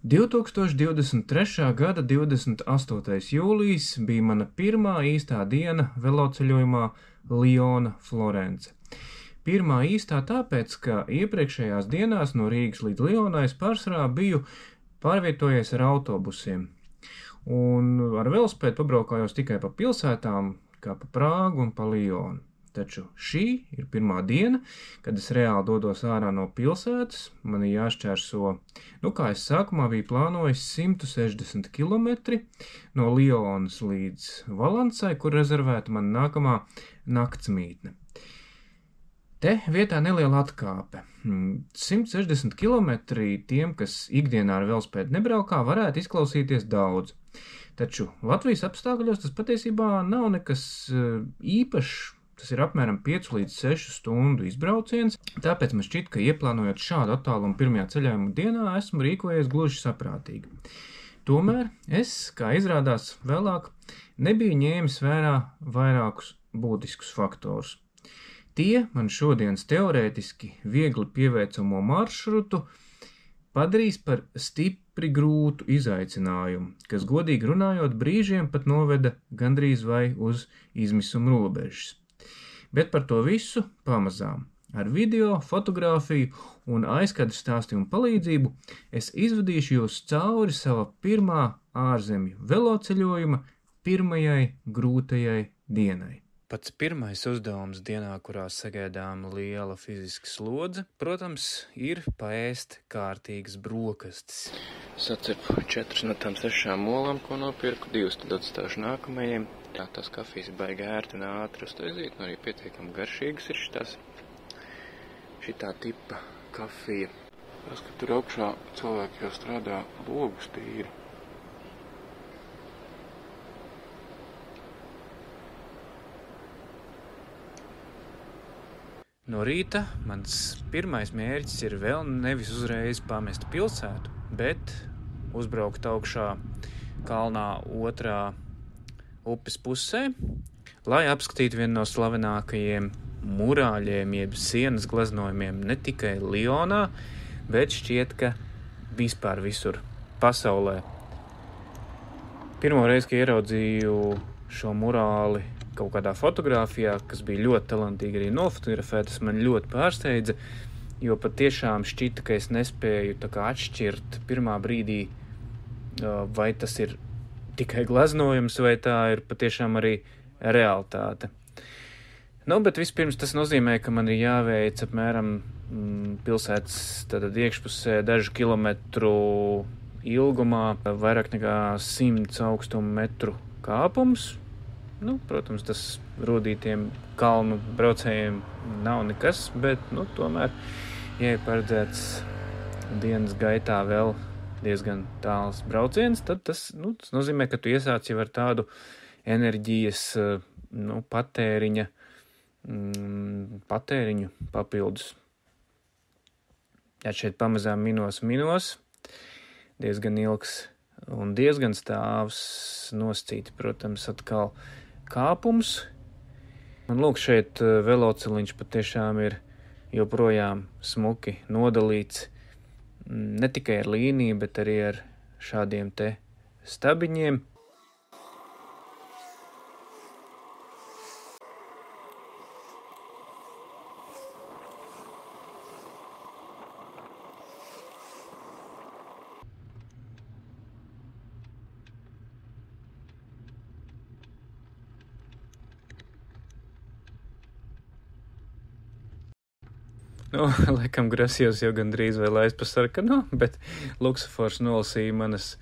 2023. gada 28. jūlijas bija mana pirmā īstā diena veloceļojumā Liona-Florence. Pirmā īstā tāpēc, ka iepriekšējās dienās no Rīgas līdz Lionai es pārsvarā biju pārvietojies ar autobusiem. Un ar velospēdu pabraukājos tikai pa pilsētām, kā pa Prāgu un pa Lionu. Taču šī ir pirmā diena, kad es reāli dodos ārā no pilsētas. Man ir jāšķērso, kā es sākumā biju plānojis, 160 km no Lionas līdz Valencai, kur rezervēta man nākamā naktsmītne. Te vietā neliela atkāpe. 160 km tiem, kas ikdienā ar velospēdu nebraukā, varētu izklausīties daudz. Taču Latvijas apstākļos tas patiesībā nav nekas īpašs. Tas ir apmēram 5 līdz 6 stundu izbrauciens, tāpēc man šķiet, ka ieplānojot šādu attālumu pirmajā ceļojuma dienā, esmu rīkojies gluži saprātīgi. Tomēr es, kā izrādās vēlāk, nebiju ņēmis vērā vairākus būtiskus faktorus. Tie man šodienas teorētiski viegli pieveicamo maršrutu padarīs par stipri grūtu izaicinājumu, kas godīgi runājot brīžiem pat noveda gandrīz vai uz izmisuma robežas. Bet par to visu pamazām. Ar video, fotografiju un aizkadru stāstījumu palīdzību es izvadīšu jūs cauri sava pirmā ārzemju veloceļojuma pirmajai grūtajai dienai. Pats pirmais uzdevums dienā, kurā sagaidām liela fiziska slodze, protams, ir paēst kārtīgas brokastis. Sacepu 4 no tām 6 molām, ko nopirku, 2 tad atstāšu nākamajiem. Jā, tās kafijas baigi ērti un ātri uztaisīt, un arī pietiekami garšīgas ir šitā tipa kafija. Tas, ka tur augšā cilvēki jau strādā logus tīri. No rīta mans pirmais mērķis ir vēl nevis uzreiz pamest pilsētu, bet uzbraukt augšā kalnā otrā upes pusē, lai apskatītu vienu no slavenākajiem murāļiem, jeb sienas gleznojumiem ne tikai Lionā, bet šķiet, ka vispār visur pasaulē. Pirmo reizi, kad ieraudzīju šo murāli kaut kādā fotogrāfijā, kas bija ļoti talantīgi arī nofotografētas, man ļoti pārsteidza, jo patiešām šķita, ka es nespēju atšķirt pirmā brīdī, vai tas ir tikai gleznojums, vai tā ir patiešām arī realitāte. Bet vispirms tas nozīmē, ka man ir jāveic apmēram pilsētas iekšpusē dažu kilometru ilgumā, vairāk nekā 100 augstuma metru kāpums. Protams, tas rūdītiem kalnu braucējiem nav nekas, bet tomēr, ja ir paredzēts dienas gaitā vēl diezgan tāls brauciens, tad tas nozīmē, ka tu iesāc jau ar tādu enerģijas patēriņu papildus. Ja šeit pamazām minos, diezgan ilgs un diezgan stāvs noscīti, protams, atkal kāpums. Un lūk, šeit veloceliņš patiešām ir joprojām smuki nodalīts, ne tikai ar līniju, bet arī ar šādiem te stabiņiem. Laikam grasījos jau gandrīz vai laist pa sarkano, bet luksofors nolasīja manas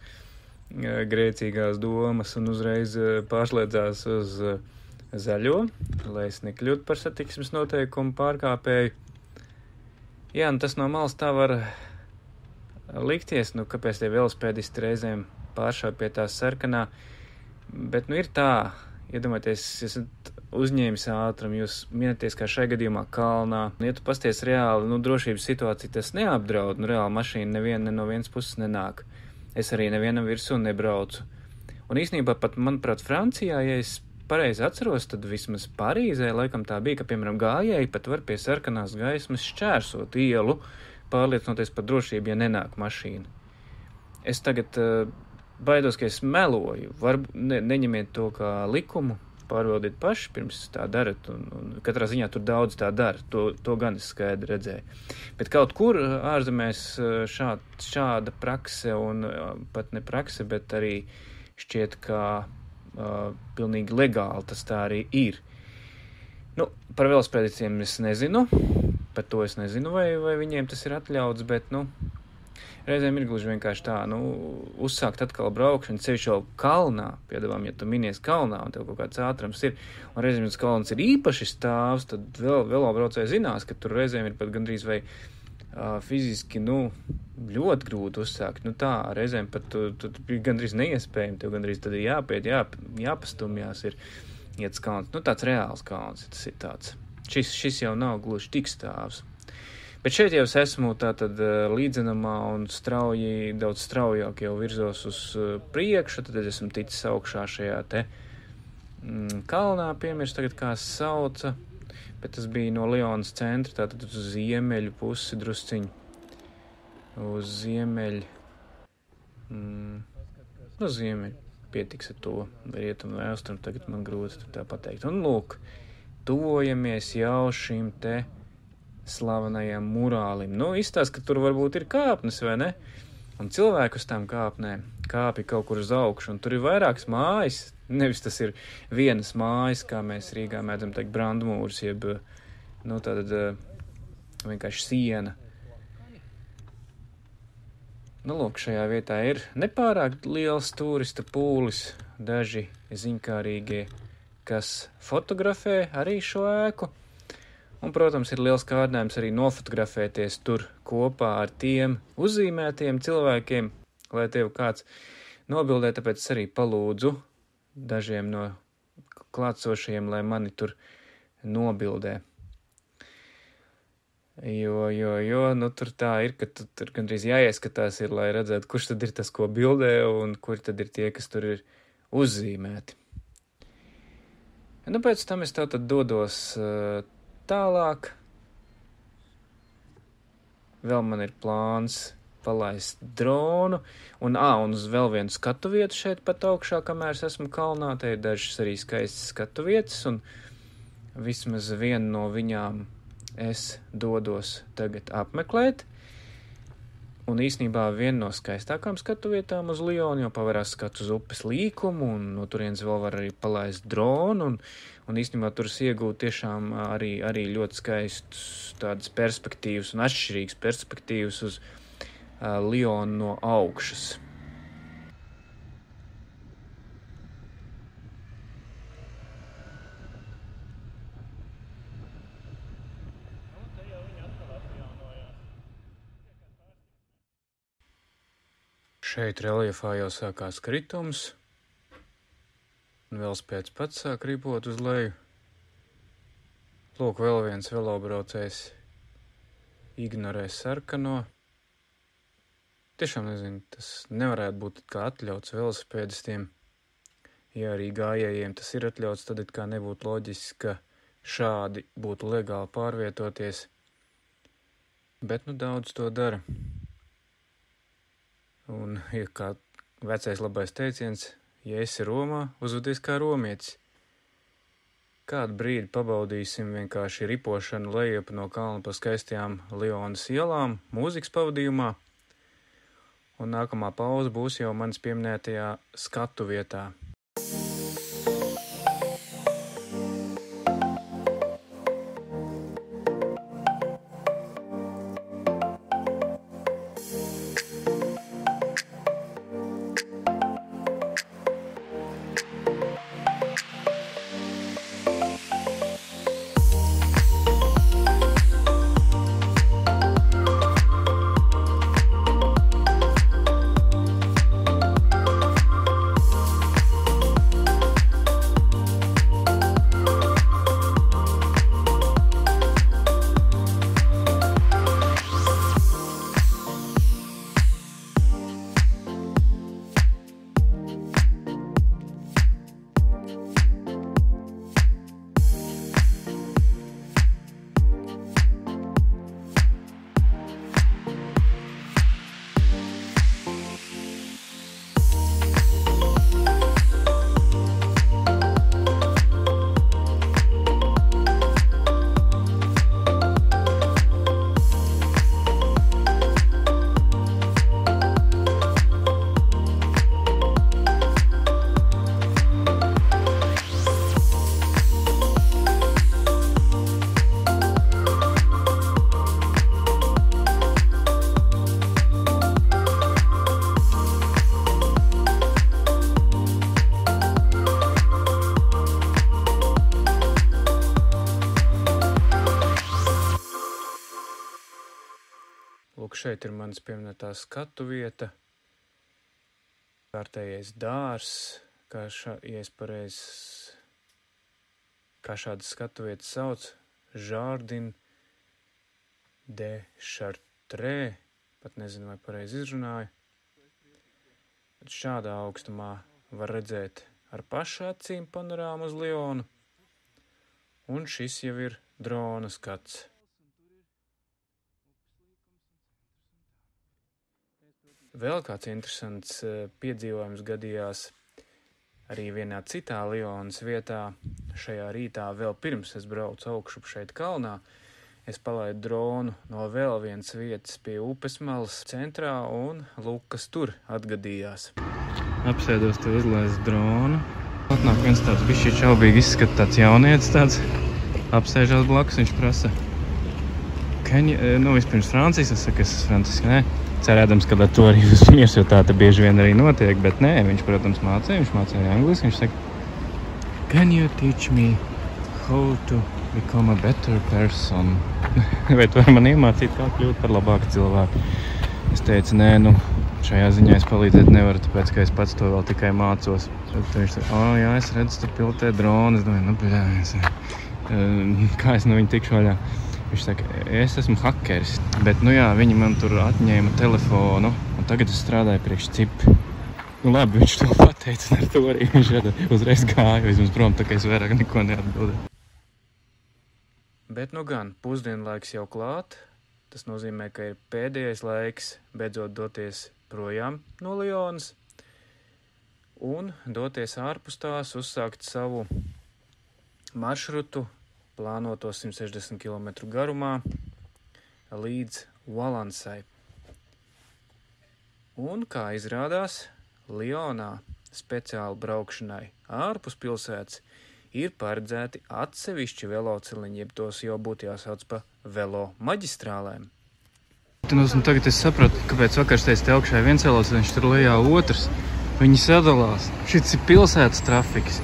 grēcīgās domas un uzreiz pārslēdzās uz zaļo, lai es nekļūtu par satiksmes noteikumu pārkāpēju. Jā, tas no malas tā var likties, kāpēc tie velospēdisti reizēm pāršāv pie tās sarkanā, bet ir tā, iedomājieties, esat uzņēmis ātrumu, jūs minaties kā šai gadījumā kalnā. Ja tu pasties reāli, drošības situācija tas neapdraud, reāli mašīna neviena no vienas puses nenāk. Es arī nevienam virsū nebraucu. Un īstenībā pat, manuprāt, Francijā, ja es pareizi atceros, tad vismaz Parīzē laikam tā bija, ka, piemēram, gājēji pat var pie sarkanās gaismas šķērsot ielu, pārliecinoties par drošību, ja nenāk mašīna. es tagad baidos, ka es meloju. Neņemiet to kā likumu, pārbaudiet paši, pirms tā darat, un katrā ziņā tur daudz tā dara. To gan es skaidri redzēju. Bet kaut kur ārzemēs šāda prakse, un pat ne prakse, bet arī šķiet, ka pilnīgi legāli tas tā arī ir. Nu, par velospēdiciem es nezinu, par to es nezinu, vai viņiem tas ir atļauts, bet, reizēm ir gluži vienkārši tā, uzsākt atkal braukšanu, sevišķi jau kalnā, piedāvām, ja tu minies kalnā un tev kaut kāds ātrums ir, un reizēm tas kalns ir īpaši stāvs, tad velobraucēji zinās, ka tur reizēm ir pat gandrīz vai fiziski, ļoti grūti uzsākt. Reizēm pat tu gandrīz neiespējami, tev gandrīz tad ir jāpiet, jāpastumjās ir iet kalns. Tāds reāls kalns, tas ir tāds. Šis jau nav gluži tik stāvs. Bet šeit jau es esmu tātad līdzenamā un daudz straujāk jau virzos uz priekšu, tad es esmu ticis augšā šajā te kalnā, piemirst tagad kā sauca, bet tas bija no Lionas centra, tātad uz ziemeļu pusi drusciņu, uz ziemeļu, no ziemeļu, pietiks ar to, vai rietumu vai austrumu, tagad man grūti tā pateikt. Un lūk, tuvojamies jau šim te slavenajam murālim. Izstāst, ka tur varbūt ir kāpnes, vai ne? Un cilvēku uz tām kāpnēm kāpi kaut kur uz augšu, un tur ir vairākas mājas, nevis tas ir vienas mājas, kā mēs Rīgā mēdzam teikt brandmūrs, jeb, tātad vienkārši siena. Lūk, šajā vietā ir nepārāk liels turista pūlis, daži ziņkārīgie, kas fotografē arī šo ēku. Un, protams, ir liels kārdinājums arī nofotografēties tur kopā ar tiem uzzīmētiem cilvēkiem, lai tev kāds nobildē, tāpēc es arī palūdzu dažiem no klātsošajiem, lai mani tur nobildē. Jo, tur tā ir, ka tur gandrīz jāieskatās ir, lai redzētu, kurš tad ir tas, ko bildē, un kur tad ir tie, kas tur ir uzzīmēti. Pēc tam es tātad dodos tālāk. Vēl man ir plāns palaist dronu, un uz vēl vienu skatu vietu šeit pat augšā, kamēr es esmu kalnā, te ir dažas arī skaistas skatu vietas, un vismaz vienu no viņām es dodos tagad apmeklēt. Un īsnībā viena no skaistākām skatu vietām uz Lionu, jo pavarās skatu uz upes līkumu, un no turienes vēl var arī palaist dronu, un īsnībā tur iegūt tiešām arī ļoti skaistus tādas perspektīvas un atšķirīgas perspektīvas uz Lionu no augšas. Šeit reljefā jau sākās kritums, un velospēds pats sāk ripot uz leju. Lūk, vēl viens velobraucējs ignorē sarkano. Tiešām nezinu, tas nevarētu būt kā atļauts velospēdistiem. Ja arī gājējiem tas ir atļauts, tad it kā nebūtu loģiski, ka šādi būtu legāli pārvietoties. Bet daudz to dara. Un ir kā vecais labais teiciens, ja esi Romā, uzvedies kā romietis. Kādu brīdi pabaudīsim vienkārši ripošanu lejup no kalna pa skaistajām Lionas ielām, mūzikas pavadījumā, un nākamā pauze būs jau manis pieminētajā skatu vietā. šeit ir manas pieminētā skatu vieta, kārtējais dārs, kā šādas skatu vietas sauc, Jardin de Chartres, pat nezinu, vai pareizi izrunāju. Šādā augstumā var redzēt ar pašacīm panorāmu uz Lionu, un šis jau ir drona skats. Vēl kāds interesants piedzīvojums gadījās arī vienā citā Lionas vietā. Šajā rītā vēl pirms es braucu augšup šeit kalnā, es palaidu dronu no vēl vienas vietas pie upes malas centrā un Lukas tur atgadījās. Apsēdos te uzlaist dronu. Atnāk viens tāds bišķi čaubīgi izskata tāds jaunietis tāds. Apsēžās blakus, viņš prasa. Vispirms Francijas, es saku, es esmu franciski, nē. Cerēdams, ka ar to arī uzmies, jo tā te bieži vien arī notiek, bet nē, viņš, protams, mācīja arī angliski. Viņš saka, can you teach me how to become a better person? Vai tu vari man iemācīt, kā kļūt par labāku cilvēku? Es teicu, nē, šajā ziņā es palīdzēt nevaru, tāpēc, ka es pats to vēl tikai mācos. Tad viņš saka, jā, es redzu, tu pilotē dronu. Es domāju, kā es no viņa tikšu vaļā? Viņš saka, es esmu hakeris, bet, viņi man tur atņēma telefonu, un tagad es strādāju priekš CIP. Labi, viņš to pateica, un ar to arī viņš uzreiz gāja, vismaz prom, tā kā es vairāk neko neatbildēju. Bet, gan, pusdienlaiks jau klāt, tas nozīmē, ka ir pēdējais laiks beidzot doties projām no Lionas un doties ārpus tās, uzsākt savu maršrutu, plānoto 160 km garumā līdz Valansai. Un, kā izrādās, Lionā speciāli braukšanai ārpus pilsētas ir paredzēti atsevišķi veloceliņi, jeb tos jau būtu jāsauc pa velo maģistrālēm. Tagad es sapratu, kāpēc vakars teica te augšā viens veloceliņš, tur lejā otrs. Viņi sadalās. Šits ir pilsētas trafiks.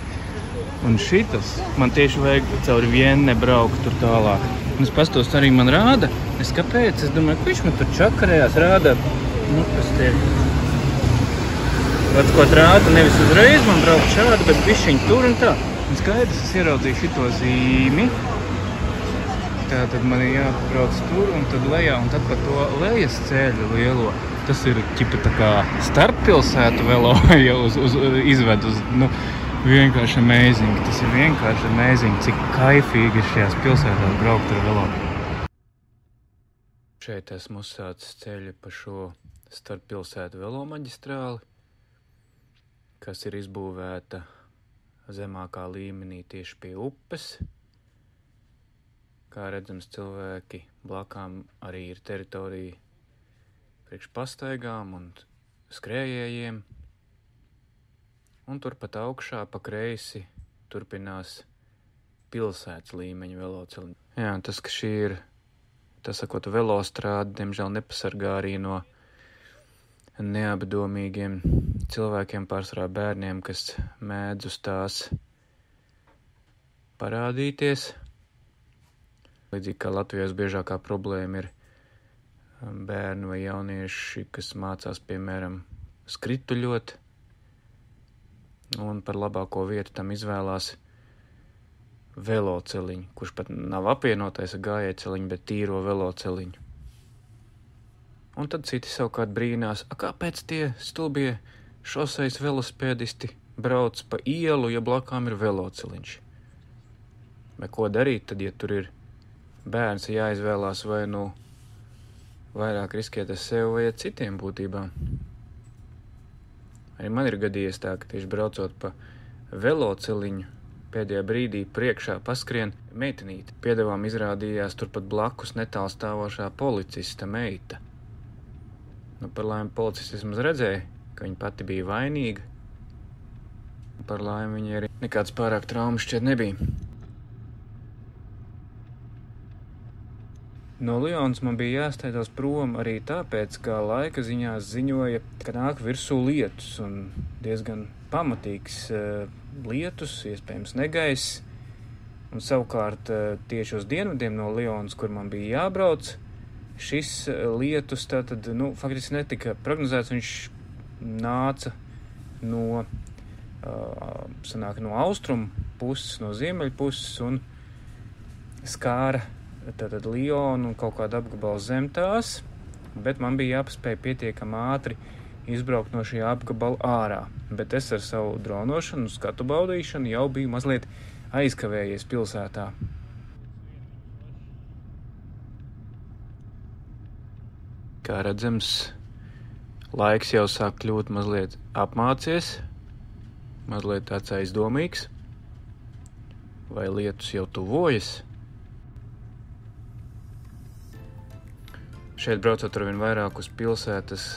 Un šitas man tieši vajag cauri vienu nebraukt tur tālāk. Un es pastos arī man rāda. Es kāpēc? Es domāju, ka viņš man tur čakarējās rāda. Kas tiek? Pats, ko rāda, nevis uzreiz man braukt šādi, bet bišķiņ tur un tā. Un skaidrs, es ieraudzīju šito zīmi. Tātad man ir jābrauc tur un tad lejā. Un tad pa to lejas ceļu lielo. Tas ir ķipa tā kā starppilsētu velo jau izved uz... Vienkārši amazing. Tas ir vienkārši amazing, cik kaifīgi ir šajās pilsētās braukt ar velo. Šeit esmu uzsācis ceļu pa šo starppilsētu velo maģistrāli, kas ir izbūvēta zemākā līmenī tieši pie upes. Kā redzams, cilvēki blakām arī ir teritorija priekš pastaigām un skrējējiem. Un turpat augšā pa kreisi turpinās pilsētas līmeņa veloceliņi. Jā, tas, ka šī ir, sakot, velostrāde, diemžēl nepasargā arī no neapdomīgiem cilvēkiem, pārsvarā bērniem, kas mēdz uz tās parādīties. Līdzīgi kā Latvijās biežākā problēma ir bērni vai jaunieši, kas mācās, piemēram, skrituļot, un par labāko vietu tam izvēlās veloceliņu, kurš pat nav apvienotais ar gājējceliņu, bet tīro veloceliņu. Un tad citi savukārt brīnās, kāpēc tie stulbie šoseis velosipēdisti brauc pa ielu, ja blakām ir veloceliņš. Bet ko darīt tad, ja tur ir bērns, jāizvēlās vai vairāk riskēt ar sevi vai ar citiem būtībām. Arī man ir gadījies tā, ka tieši braucot pa veloceliņu, pēdējā brīdī priekšā paskrien meitenīte. Piedevām izrādījās turpat blakus netālu stāvošā policista meita. Par laimi policists vismaz redzēja, ka viņa pati bija vainīga. Par laimi viņa arī nekāds pārāk traumas šķiet nebija. No Lionas man bija jāsteidzās prom arī tāpēc, ka laika ziņās ziņoja, ka nāk virsū lietus un diezgan pamatīgs lietus, iespējams negaiss. Un savukārt tieši uz dienvidiem no Lionas, kur man bija jābrauc, šis lietus tātad, faktiski netika prognozēts, viņš nāca no austrumu puses, no ziemeļu puses un skāra tātad Lionu un kaut kādu apgabalu zem tās, bet man bija jāpaspēj pietiekami ātri izbraukt no šī apgabala ārā. Bet es ar savu dronošanu, skatu baudīšanu jau biju mazliet aizkavējies pilsētā. Kā redzams, laiks jau sāk kļūt mazliet apmācies, mazliet tāds aizdomīgs, vai lietus jau tuvojas. Šeit braucot arvien vairāk uz pilsētas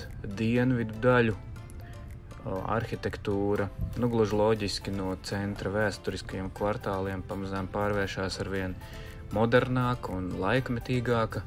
dienvidu daļu, arhitektūra, gluži loģiski no centra vēsturiskajiem kvartāliem pamazām pārvēršās arvien modernāka un laikmetīgāka.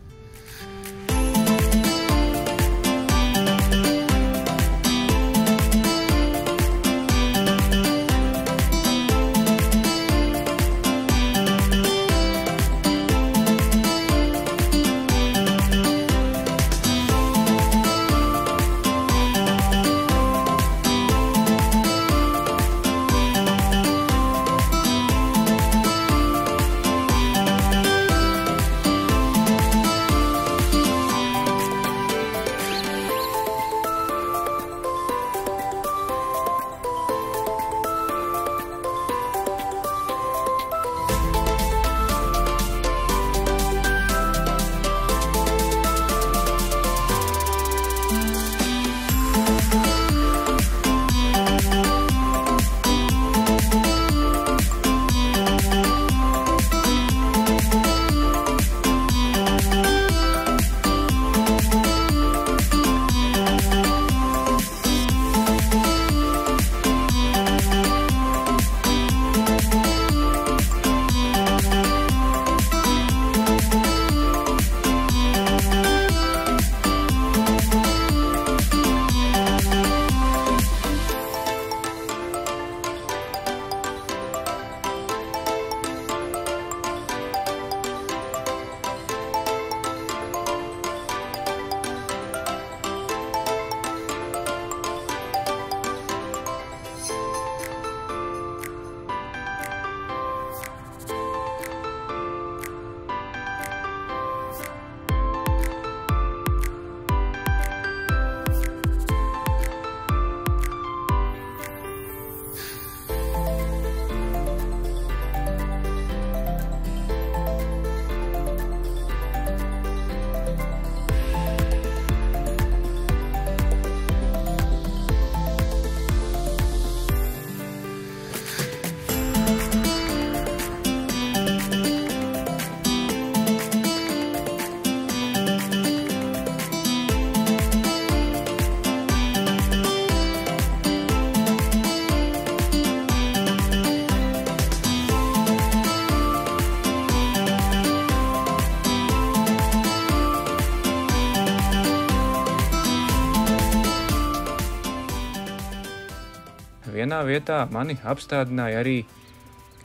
Vienā vietā mani apstādināja arī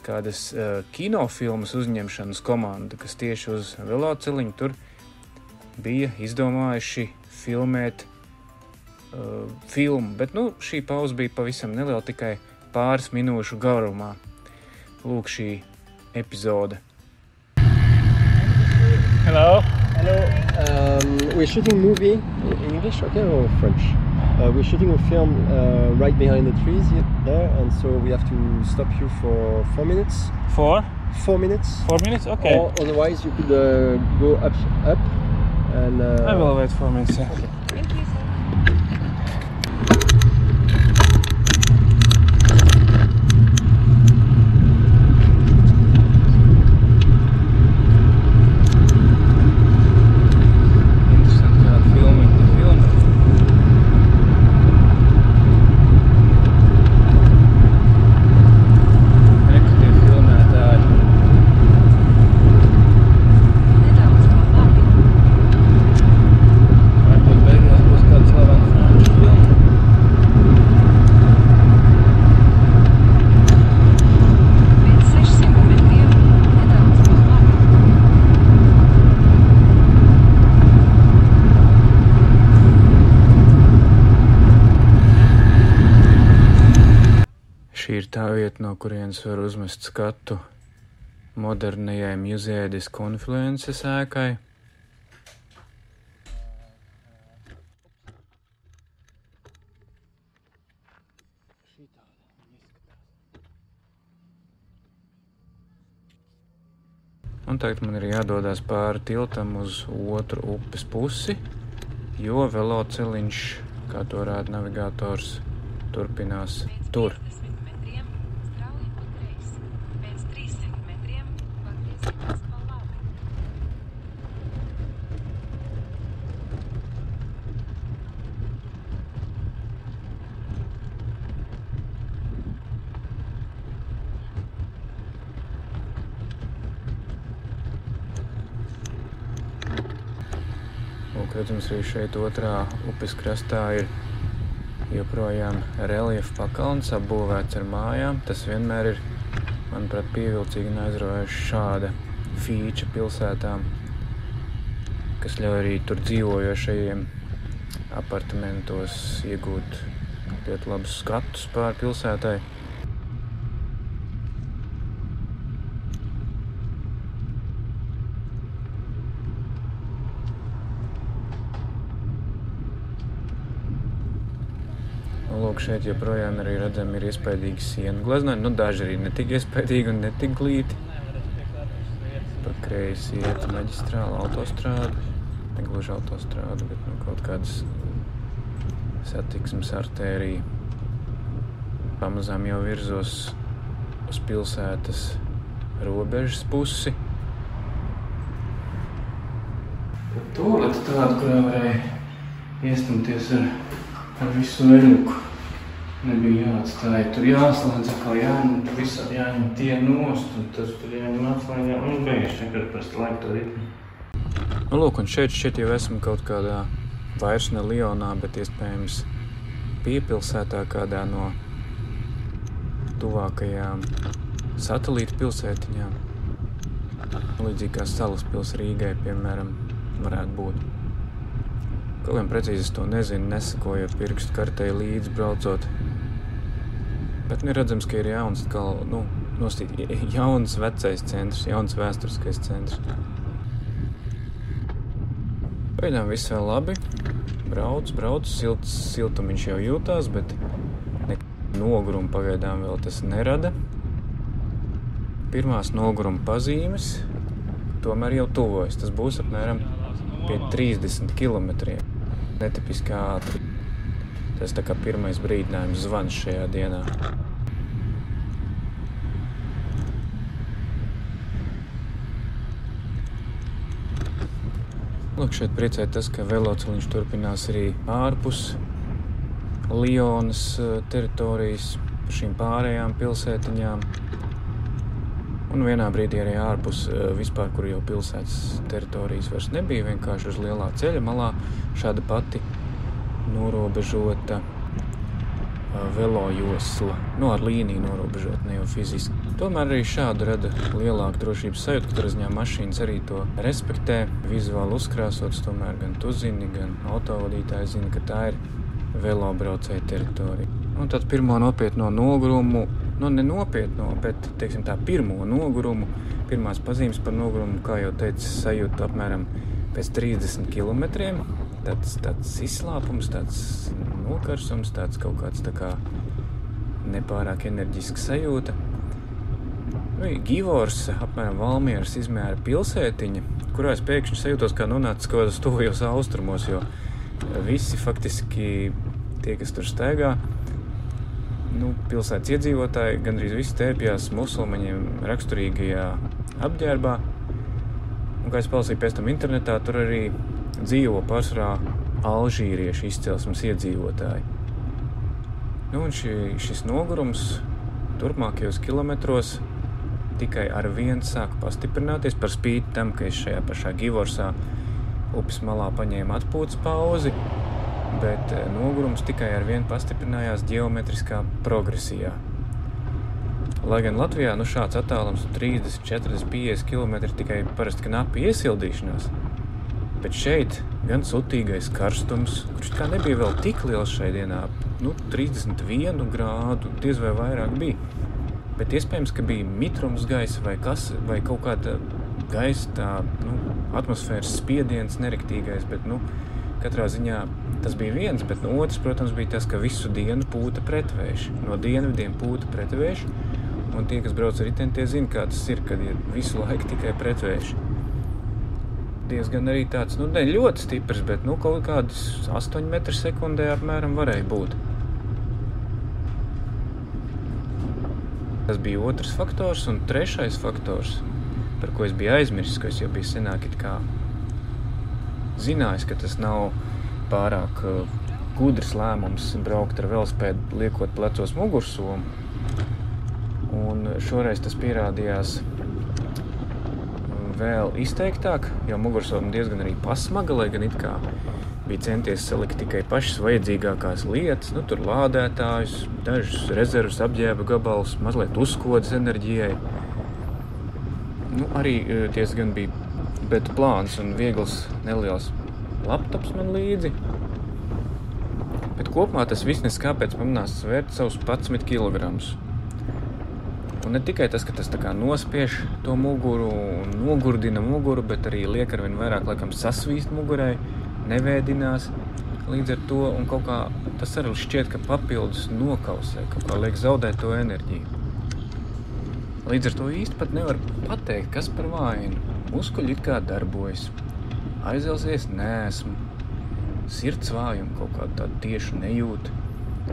kādas kinofilmas uzņemšanas komanda, kas tieši uz veloceliņu tur bija izdomājuši filmēt filmu, bet šī pauze bija pavisam neliela, tikai pāris minūšu garumā. Lūk šī epizode. Hello. Hello. We're shooting movie in English, okay, or French? We're shooting a film right behind the trees there, and so we have to stop you for 4 minutes. 4 minutes. 4 minutes, okay. Or otherwise, you could go up, and. I will wait 4 minutes. Yeah. Okay. Thank you, sir. Varbūt Šī ir tā vieta, no kurienes var uzmest skatu modernajai Musée des Confluences ēkai. Un tagad man ir jādodās pāri tiltam uz otru upes pusi, jo veloceliņš, kā to rāda navigators, turpinās tur. Redzams, arī šeit otrā upes krastā ir joprojām reliefa pakalns apbūvēts ar mājām. Tas vienmēr ir, manuprāt, pievilcīgi un aizraujoši šāda fīča pilsētām, kas ļauj arī tur dzīvojošajiem apartamentos iegūt ļoti labus skatus pār pilsētai. Lūk, šeit joprojām arī redzami ir iespaidīgi sienu gleznojumi. Daži arī ne tik iespaidīgi un ne tik glīti. Pa kreisi iet maģistrāla autostrāde. Ne gluži autostrāde, bet kaut kādas satiksmes artērija. Pamazām jau virzos uz pilsētas robežas pusi. Toleta tāda, kurā varēja iestumties ar visu veļuku. Nebija jāatstāja, tur jāslēdz atkal jāņem, visādi jāņem tie nost, un tas tur jāņem atslēņā, un beigās vienkārši parasti laik to ritmu. Lūk, un šeit jau esam kaut kādā vairs ne Lionā, bet iespējams piepilsētā kādā no tuvākajām satelīta pilsētiņām. Līdzīgi kā Salaspils Rīgai, piemēram, varētu būt. Kaut gan precīzi es to nezinu, nesakoju pirkstu kartei līdzi braucot. Bet ir redzams, ka ir jauns jauns vecais centrs, jauns vēsturiskais centrs. Pagaidām viss vēl labi. Brauc, siltumiņš jau jūtās, bet noguruma pagaidām vēl tas nerada. Pirmās noguruma pazīmes tomēr jau tuvojas. Tas būs apmēram pie 30 kilometriem. Netipiski ātri. Tas tā kā pirmais brīdinājums zvans šajā dienā. Lūk, šeit priecē tas, ka veloceliņš turpinās arī ārpus Lionas teritorijas, šīm pārējām pilsētiņām. Un vienā brīdī arī ārpus vispār, kur jau pilsētas teritorijas vairs nebija, vienkārši uz lielā ceļa malā šāda pati norobežota velojosla. Ar līniju norobežot, ne jau fiziski. Tomēr arī šādu rada lielāku drošības sajūtu, katrā ziņā mašīnas arī to respektē. Vizuāli uzkrāsots, tomēr gan tu zini, gan autovadītāji zina, ka tā ir velobraucēja teritorija. Un tad pirmo nopietno nogurumu, nenopietno, bet, teiksim tā, pirmo nogurumu, pirmās pazīmes par nogurumu, kā jau teicu, sajūtu apmēram pēc 30 kilometriem. Tāds izslāpums, tāds nokarsums, tāds kaut kāds tā kā nepārāk enerģiska sajūta. Givors, apmēram Valmieras izmēra pilsētiņa, kurā es pēkšņi sajūtos, kā nonācis kaut kādos tuvajos austrumos, jo visi faktiski tie, kas tur staigā, pilsētas iedzīvotāji gandrīz visi tērpjās musulmaņiem raksturīgajā apģērbā. Un, kā es palasīju pēc tam internetā, tur arī dzīvo pārsvarā alžīriešu izcelsmes iedzīvotāji. Un šis nogurums turpmākajos kilometros tikai ar vienu sāk pastiprināties, par spīti tam, ka es šajā pašā Givorsā upes malā paņēmu atpūtas pauzi, bet nogurums tikai ar vienu pastiprinājās ģeometriskā progresijā. Lai gan Latvijā šāds attālums 30, 40, 50 km tikai parasti knapi iesildīšanās, bet šeit gan sutīgais karstums, kurš kā nebija vēl tik liels šai dienā, 31 grādu, diez vai vairāk bija. Bet iespējams, ka bija mitrums gaisa vai kas, vai kaut kāda gaisa tā, atmosfēras spiediens nerektīgais, bet, katrā ziņā tas bija viens, bet otrs, protams, bija tas, ka visu dienu pūta pretvēši. No dienvidiem pūta pretvēši, un tie, kas brauc ar riteni, tie zina, kā tas ir, kad ir visu laiku tikai pretvēši. Diezgan arī tāds, ne ļoti stiprs, bet, kaut kādas 8 metri sekundē apmēram varēja būt. Tas bija otrs faktors, un trešais faktors, par ko es biju aizmirsis, ko es jau biju senāk it kā zinājis, ka tas nav pārāk gudrs lēmums braukt ar velosipēdu, liekot plecos mugursomu. Un šoreiz tas pierādījās vēl izteiktāk, jo mugursoma diezgan arī pasmaga, lai gan it kā bija centies salikt tikai pašas vajadzīgākās lietas, tur lādētājus, dažus rezervus, apģērba gabalus, mazliet uzkodas enerģijai. Arī diezgan bija, bet plāns un viegls neliels laptops man līdzi. Bet kopumā tas viss neskāpēc pamanās svērt savus 11 kilogramus. Un ne tikai tas, ka tas tā kā nospiež to muguru un nogurdina muguru, bet arī liek arvien vairāk laikam sasvīst mugurai, nevēdinās līdz ar to, un kaut kā tas arī šķiet, ka papildus nokausē, kaut kā liek zaudēt to enerģiju. Līdz ar to īsti pat nevar pateikt, kas par vainu. Muskuļi it kā darbojas, aizelsies neesmu, sirds vājumu kaut kādu tādu tiešu nejūtu,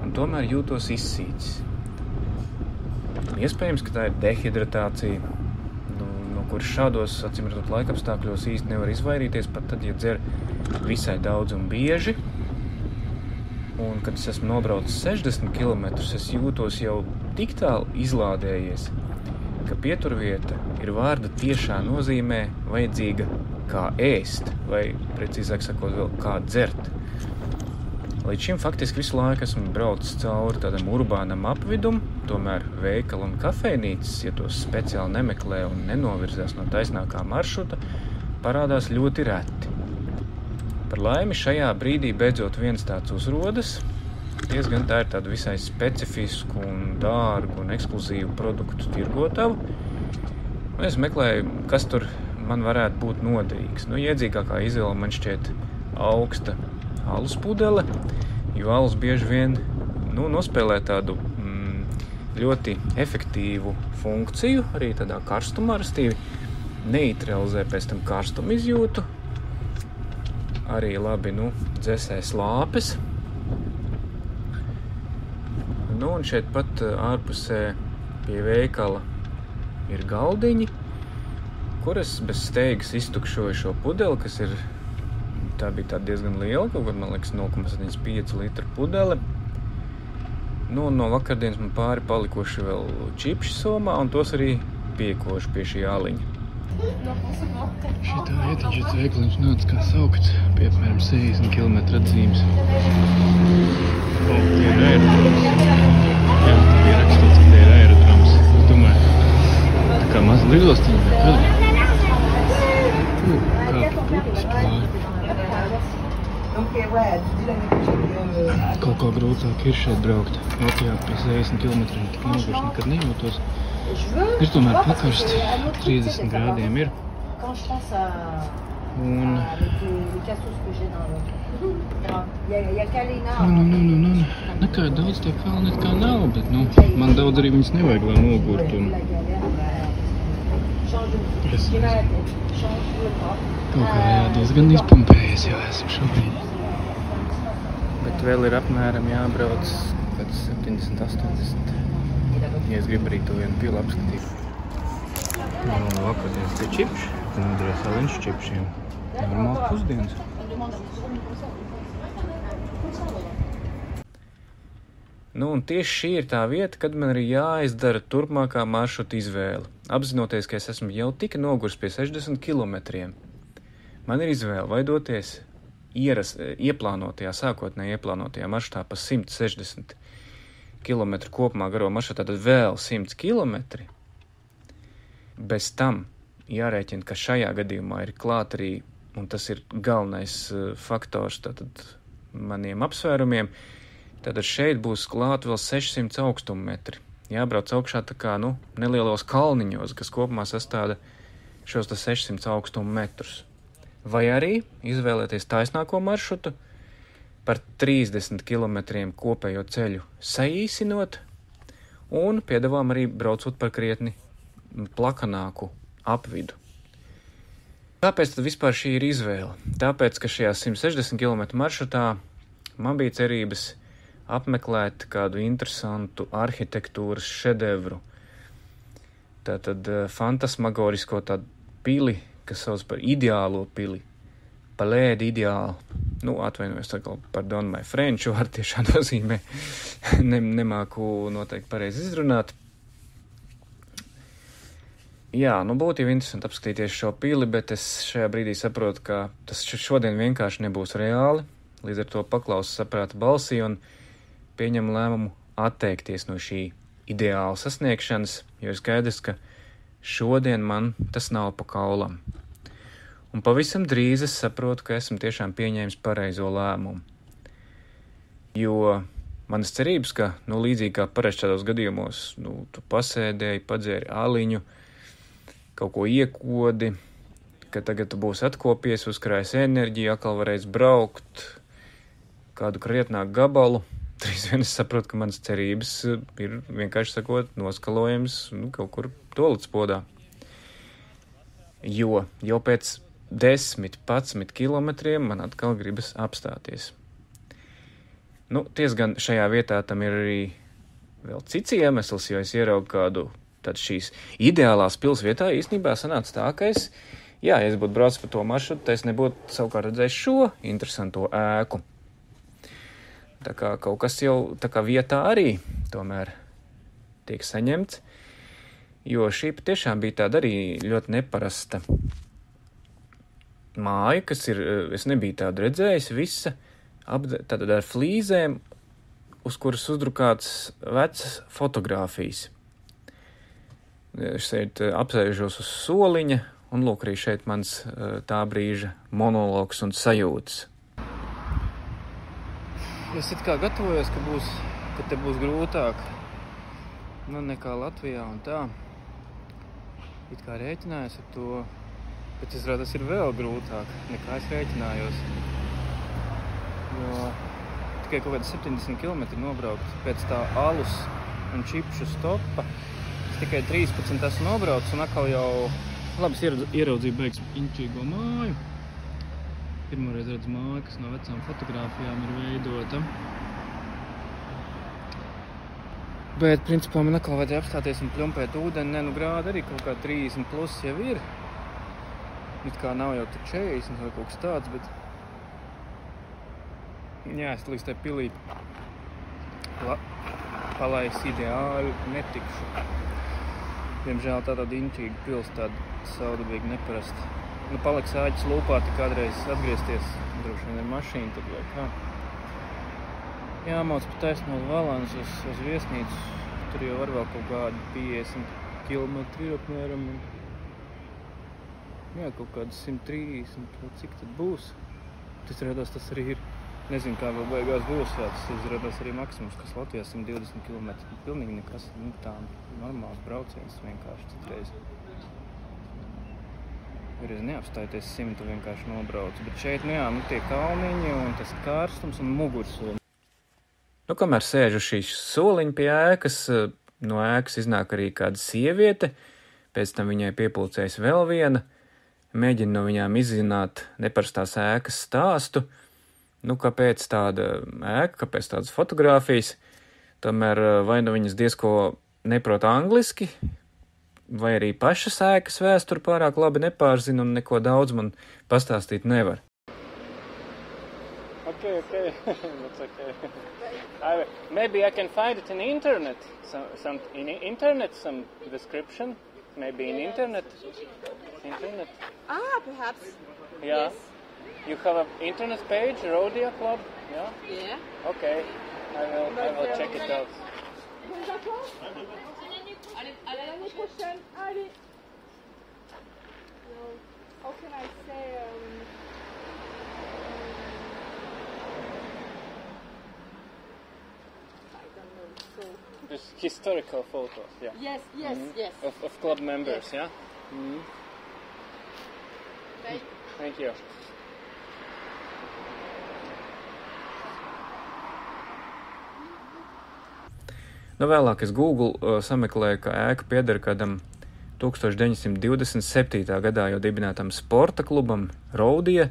un tomēr jūtos izsīcis. Iespējams, ka tā ir dehidratācija, no kuras šādos, acīmredzot, laikapstākļos īsti nevar izvairīties, pat tad, ja dzer visai daudz un bieži. Un, kad es esmu nobraucis 60 km, es jūtos jau tik tālu izlādējies, ka pieturvieta ir vārda tiešā nozīmē vajadzīga kā ēst, vai, precīzāk sakot, vēl kā dzert. Līdz šim faktiski visu laiku esmu braucis cauri tādam urbānam apvidum, tomēr veikala un kafejnīcas, ja tos speciāli nemeklē un nenovirzās no taisnākā maršruta, parādās ļoti reti. Par laimi šajā brīdī beidzot viens tāds uzrodas, diezgan tā ir tāda visai specifisku un dārgu un ekskluzīvu produktu tirgotavu. Un es meklēju, kas tur man varētu būt noderīgs. Iedzīgākā izvēle man šķiet augsta alus pudele, jo alus bieži vien nospēlē tādu ļoti efektīvu funkciju, arī tādā karstumā, restīvi neutralizē pēc tam karstumu izjūtu, arī labi dzēsē slāpes. Un šeit pat ārpusē pie veikala ir galdiņi, kuras bez steigas iztukšoju šo pudeli, kas ir tā bija tāda diezgan liela, kaut kad, man liekas, 0,75 litru pudele. No vakardienas man pāri palikuši vēl čipši somā, un tos arī piekošu pie šī āliņa. Šitā ieteģets veikaliņš nāca kā saukts pie apmēram 60 km atzīmes. Tie ir aerodroms. Jā, tā bija rakstīts, ka tie ir aerodroms. Es domāju, tā kā maza lidostiņa, kad? Kā putas pāri. Kaut kā grūtāk ir šeit braukt. Latvijā pie 60 km tik nogurs nekad nejūtos. Ir tomēr pakarsti, 30 grādiem ir. Un... Nekā daudz tie kalni kā nav, bet man daudz arī viņas nevajag, lai nogurt. Kaut kā diezgan izpumpējies jau esam šobrīd. Bet vēl ir apmēram jābrauc kāds 70-80. Ja es gribu arī to vienu pilu apskatīt. Vakardienas tie čipši, nodarēs aliņš čipšiem. Normāli pusdienas. Un tieši šī ir tā vieta, kad man arī jāizdara turpmākā maršruta izvēle. Apzinoties, ka es esmu jau tik nogurs pie 60 kilometriem. Man ir izvēle vai doties sākotnēji ieplānotajā maršrutā pa 160 km kopumā garo maršrutā, tad vēl 100 km. Bez tam jārēķina, ka šajā gadījumā ir klāt arī un tas ir galvenais faktors tātad maniem apsvērumiem, tātad šeit būs klāt vēl 600 augstummetri. Jābrauc augšā tā kā, nelielos kalniņos, kas kopumā sastāda šos 600 augstummetrus. Vai arī izvēlēties taisnāko maršrutu, par 30 kilometriem kopējo ceļu saīsinot, un piedāvām arī braucot par krietni plakanāku apvidu. Kāpēc tad vispār šī ir izvēle? Tāpēc, ka šajā 160 km maršrutā man bija cerības apmeklēt kādu interesantu arhitektūras šedevru. Tātad fantasmagorisko tādu pili, kas sauc par ideālo pili, palēdi ideāli. Atvainojos pardon, my French vārdu tiešā nozīmē. Nemāku noteikti pareizi izrunāt. Jā, būtu jau interesanti apskatīties šo pili, bet es šajā brīdī saprotu, ka tas šodien vienkārši nebūs reāli. Līdz ar to paklausu saprāta balsī un pieņemu lēmumu atteikties no šī ideāla sasniegšanas, jo ir skaidrs, ka šodien man tas nav pa kaulam. Un pavisam drīz es saprotu, ka esmu tiešām pieņēmis pareizo lēmumu. Jo manas cerības, ka, līdzīgi kā parasti šādos gadījumos, tu pasēdēji, padzēri aliņu, kaut ko iekodi, ka tagad tu būsi atkopies, uzkrājis enerģiju, atkal varēs braukt kādu krietnāku gabalu. Drīz vien es saprotu, ka manas cerības ir vienkārši sakot noskalojams kaut kur toaletspodā. Jo jau pēc 10-11 kilometriem man atkal gribas apstāties. Gan šajā vietā tam ir arī vēl cits iemesls, jo es ieraugu kādu tad šīs ideālās pilsvietā īstenībā sanāca tā, ka ja es būtu braucis pa to maršrutu, tad es nebūtu savukārt redzējis šo interesanto ēku. Tā kā kaut kas jau tā kā vietā arī tomēr tiek saņemts, jo šī patiešām bija tāda arī ļoti neparasta māja, kas ir, es nebiju tādu redzējis, visa tātad ar flīzēm, uz kuras uzdrukāts vecas fotogrāfijas. Es šeit apsēžos uz soliņa, un lūk arī šeit mans tā brīža monologs un sajūtas. Es it kā gatavojos, ka te būs grūtāk, nekā Latvijā un tā. It kā rēķinājos ar to, bet izrādās ir vēl grūtāk, nekā es rēķinājos. Jo tikai kaut kādi 70 km nobraukt pēc tā alus un čipšu stopa. Es tikai 13 esmu nobraucis un atkal jau labas ieraudzīju beigas inčīgo māju. Pirmoreiz redzu māju, kas no vecām fotogrāfijām ir veidota. Bet, principā, man atkal vajadzēja apstāties un pļumpēt ūdeni. Grādi arī kaut kā 30 plus jau ir. It kā nav jau tur 40 vai kaut kas tāds, bet... Jā, es līdz tai pilī palais ideāli netikšu. Diemžēl tāda inčīga pils, tāda saudabīga neparasta. Paliks āķis lūpā, tik kādreiz atgriezties, droši vien ar mašīnu, tad vai kā. Jāmauc pa taisno uz Valānas, uz viesnīcu. Tur jau var vēl kaut kādi 50 kilometri ir apmēram. Jā, kaut kādi 130, cik tad būs. Tas radās tas arī ir. Nezinu, kā vēl beigās būs, jā, tas izrādās arī maksimums, kas Latvijā 120 km. Pilnīgi nekas, tā normāls brauciens vienkārši citreiz. Reiz neapstājoties 100 vienkārši nobrauc, bet šeit, tie kalniņi un tas karstums un mugursoli. Kamēr sēžu šīs soliņi pie ēkas, no ēkas iznāk arī kāda sieviete, pēc tam viņai piepulcējas vēl viena, mēģina no viņām izzināt neparastās ēkas stāstu. Kāpēc tāda ēka, kāpēc tādas fotogrāfijas, tomēr vai viņas diezko neprot angliski, vai arī pašas ēkas vēsturi pārāk labi nepārzina un neko daudz man pastāstīt nevar. Okay. That's okay. Maybe I can find it in internet. Some description. Maybe in internet. Perhaps. Yeah. Yes. You have an internet page, Rodia Club? Yeah? Yeah. Okay. I will check it out. how can I say, I don't know, so... Just historical photos, yeah. Yes, yes, yes. Of club members, Yes. yeah? Mm-hmm. Thank you. Nu, vēlāk es Google sameklēju, ka ēka pieder kādam 1927. gadā jau dibinātam sporta klubam Raudija,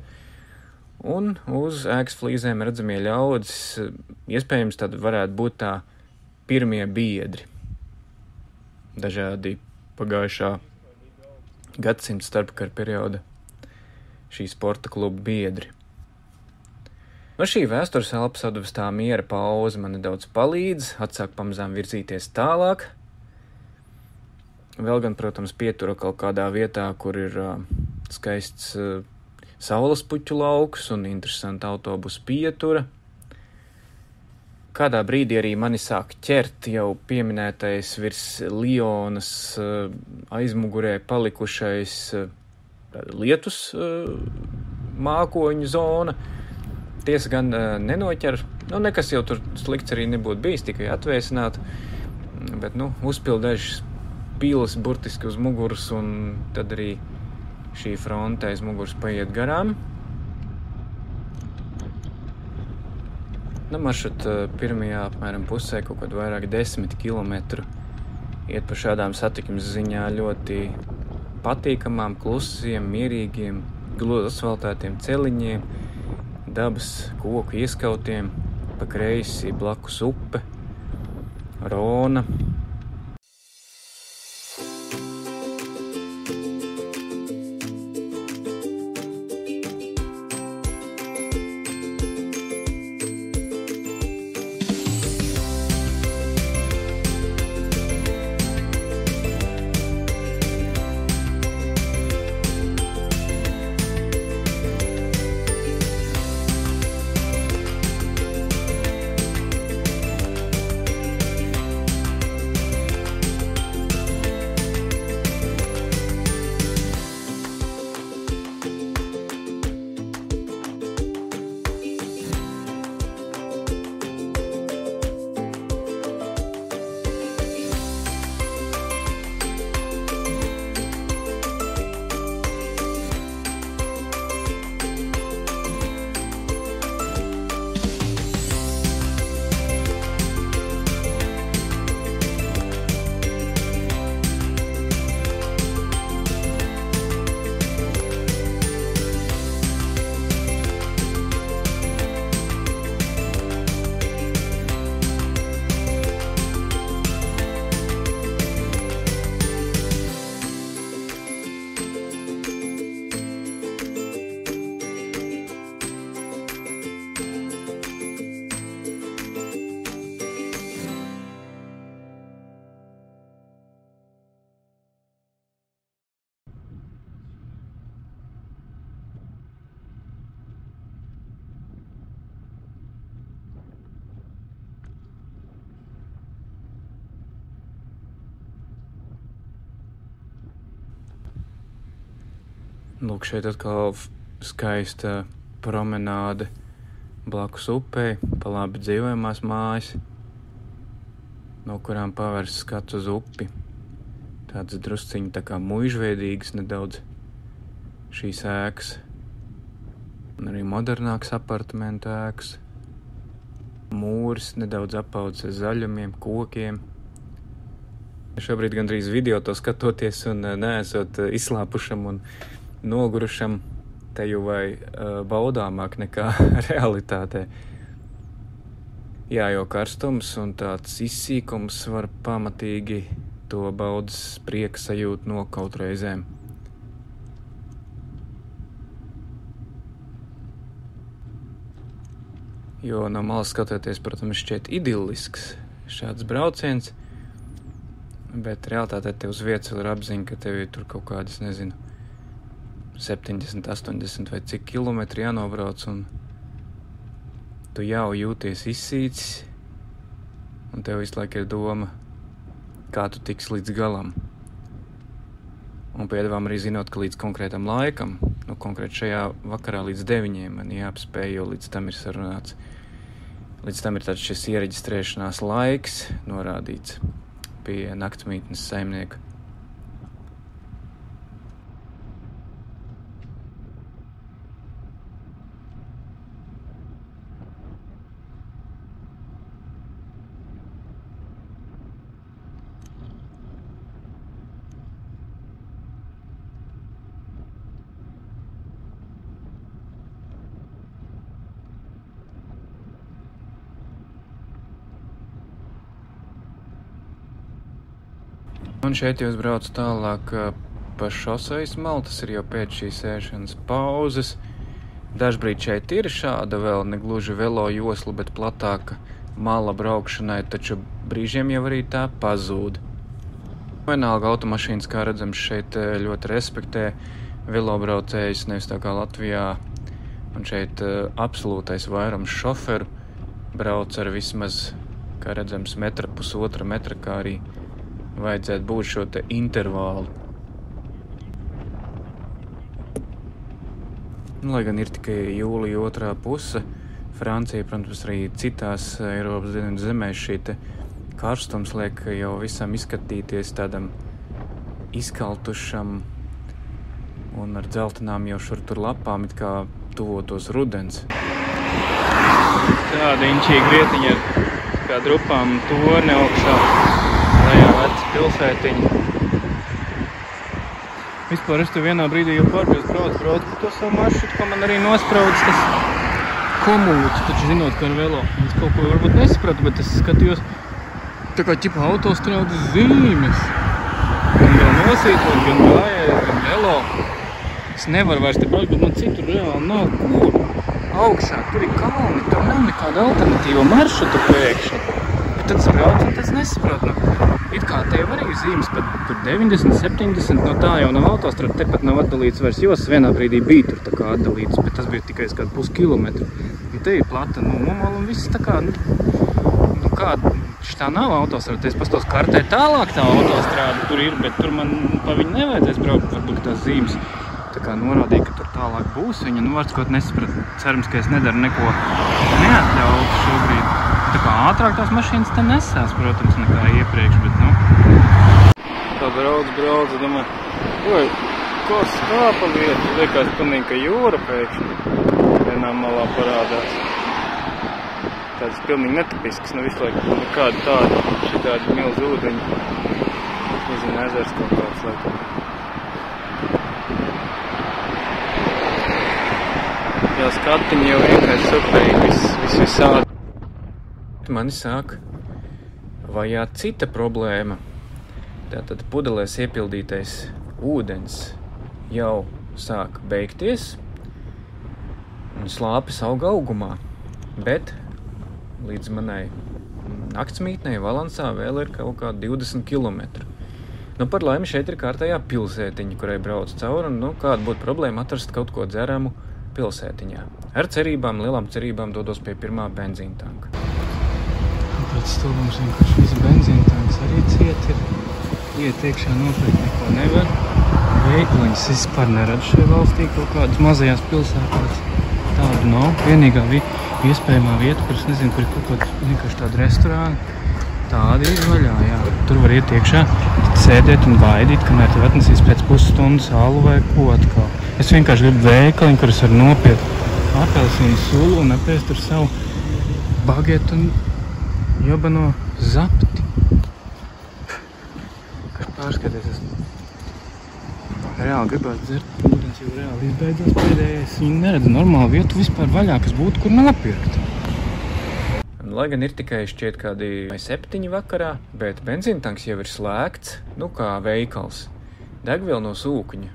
un uz ēkas flīzēm redzamie ļaudis, iespējams, tad varētu būt tā pirmie biedri. Dažādi pagājušā gadsimta starpkara perioda šī sporta kluba biedri. No šī vēstures elpas atvestā miera pauze man nedaudz palīdz, atsāk pamazām virzīties tālāk. Vēl gan, protams, pietura kaut kādā vietā, kur ir skaists saules puķu lauks un interesanta autobusu pietura. Kādā brīdī arī mani sāk ķert jau pieminētais virs Lionas aizmugurē palikušais lietus mākoņu zona. Tiesa gan nenoķer, nekas jau tur slikts arī nebūtu bijis, tikai atvēsināt, bet, uzpildējušas pīles burtiski uz muguras, un tad arī šī fronte aiz muguras paiet garām. Maršrut pirmajā apmēram pusē, kaut kad vairāk 10 kilometru, iet pa šādām satiksmes ziņā ļoti patīkamām, klusiem, mierīgiem, gludi asfaltētiem celiņiem, dabas koku ieskautiem, pa kreisi blakus upe, Rona. Lūk, šeit atkal skaista promenāde blakus upei, pa labi dzīvojamās mājas, no kurām pavērs skats uz upi. Tāds drusciņi tā kā muižveidīgas nedaudz šīs ēkas. Un arī modernāks apartamentu ēkas. Mūris nedaudz apaudzis ar zaļumiem, kokiem. Šobrīd gandrīz video to skatoties un neesot izslāpušam un nogurušam, te jau vai baudāmāk nekā realitātē. Jā, jo karstums un tāds izsīkums var pamatīgi to baudas prieka sajūt nokaut reizēm. Jo no malas skatoties, protams, šķiet idillisks šāds brauciens, bet realitātē tev uz vietas vēl ir apziņa, ka tev ir tur kaut kādas, 70, 80 vai cik kilometri jānobrauc, un tu jau jūties izsīcis, un tev visu laiku ir doma, kā tu tiks līdz galam. Un piedāvām arī zinot, ka līdz konkrētam laikam, konkrēt šajā vakarā līdz 9 man jāapspēj, jo līdz tam ir sarunāts. Līdz tam ir tāds šis iereģistrēšanās laiks norādīts pie naktsmītnes saimnieka. Un šeit jūs brauc tālāk pa šosejas malu, tas ir jau pēc šīs ēšanas pauzes. Dažbrīd šeit ir šāda vēl negluži velo josla, bet platāka mala braukšanai, taču brīžiem jau arī tā pazūd. Vienalga automašīnas, kā redzams, šeit ļoti respektē velobraucējus, nevis tā kā Latvijā. Un šeit absolūtais vairums šoferu brauc ar vismaz, kā redzams, 1,5 metra, kā arī vajadzētu būt šo te intervālu. Lai gan ir tikai jūlija otrā puse, Francija, protams, arī citās Eiropas dienvidu zemēs šī te karstums liek jau visam izskatīties tādam izkaltušam un ar dzeltenām jau šur tur lapām, it kā tuvotos rudens. Tāda inčīga vietiņa ar kā drupām torni augšā. Lejā veci pilsētiņa. Vispār es te vienā brīdī jau pārpils brauc pa to savu maršrutu, ko man arī nosprauc tas komūts, taču zinot, ka ar velo. Es kaut ko varbūt nesapratu, bet es skatījos tā kā ķipa autostrādes zīmes. Gan vēl nosītot, gan gājēs, gan velo. Es nevaru vairs te brauc, bet man citur reāli nav kur. Augšā, tur ir kalni, tur nav nekāda alternatīva maršruta pēkšņi. Bet tad es braucu un es nesaprotu. It kā te jau arī zīmes pat tur 90, 70, tā jau nav autostrāde, tepat nav atdalīts vairs josas. Vienā brīdī bija tur tā kā atdalīts, bet tas bija tikai kādu puskilometru. Ja te ir plata, momala un viss tā kā, kā, šitā nav autostrāde. Es pastos kartē tālāk tā autostrāde tur ir, bet tur man pa viņu nevajadzēs braukt, varbūt tās zīmes. Tā kā norādīja, ka tur tālāk būs viņa, vārds kaut nesapratu. Cerams, ka es nedaru neko neatļautu šobrīd. Tā kā ātrāk tās mašīnas te nesās, protams, nekā iepriekš, bet, Tā brauc, domāju, oj, ko skāpa vieta, liekas pilnīgi, ka jūra pēkšņi vienā malā parādās. Tāds pilnīgi netipisks, visu laiku nekāda tāda, šitādi milz ūdeņi. Nezinu, ezers kaut kāds laikam. Jā, skatiņi jau vienkārši superīgi, viss visādi. Mani sāk vajāt cita problēma. Tātad pudelēs iepildītais ūdens jau sāk beigties un slāpes auga augumā, bet līdz manai naktsmītnei Valansā vēl ir kaut kā 20 kilometru. Par laimi šeit ir kārtējā pilsētiņa, kurai brauc cauri, un kāda būtu problēma atrast kaut ko dzeramu pilsētiņā. Ar cerībām, lielām cerībām dodos pie pirmā benzīna tanka. Pēc stulbums vienkārši viss benzīna tanks arī ciet ir. Iet iekšā nopirkt neko nevar. Veikliņas vispār neredz šajā valstī kaut kādas mazajās pilsētās. Tāda nav. Vienīgā iespējamā vieta, kur es nezinu, kur ir kaut kāds vienkārši tāda restorāna. Tāda ir vaļā, jā. Tur var iet iekšā, sēdēt un gaidīt, kamēr tev atnesīs pēc pusstundas alu vai ko atkal. Es vienkārši gribu veikaliņu, kur es varu nopirkt apelsīnu sulu un apēst ar savu bagetu un jobano zapti. Kas pārskaties, es reāli gribētu dzert ūdens, jau reāli izbeidzās pēdējais. Viņi neredz normālu vietu vispār vaļā, kas būtu, kur nopirkt. Lai gan ir tikai šķiet kādi 7 vakarā, bet benzīntanks jau ir slēgts, kā veikals. Degvielu no sūkņa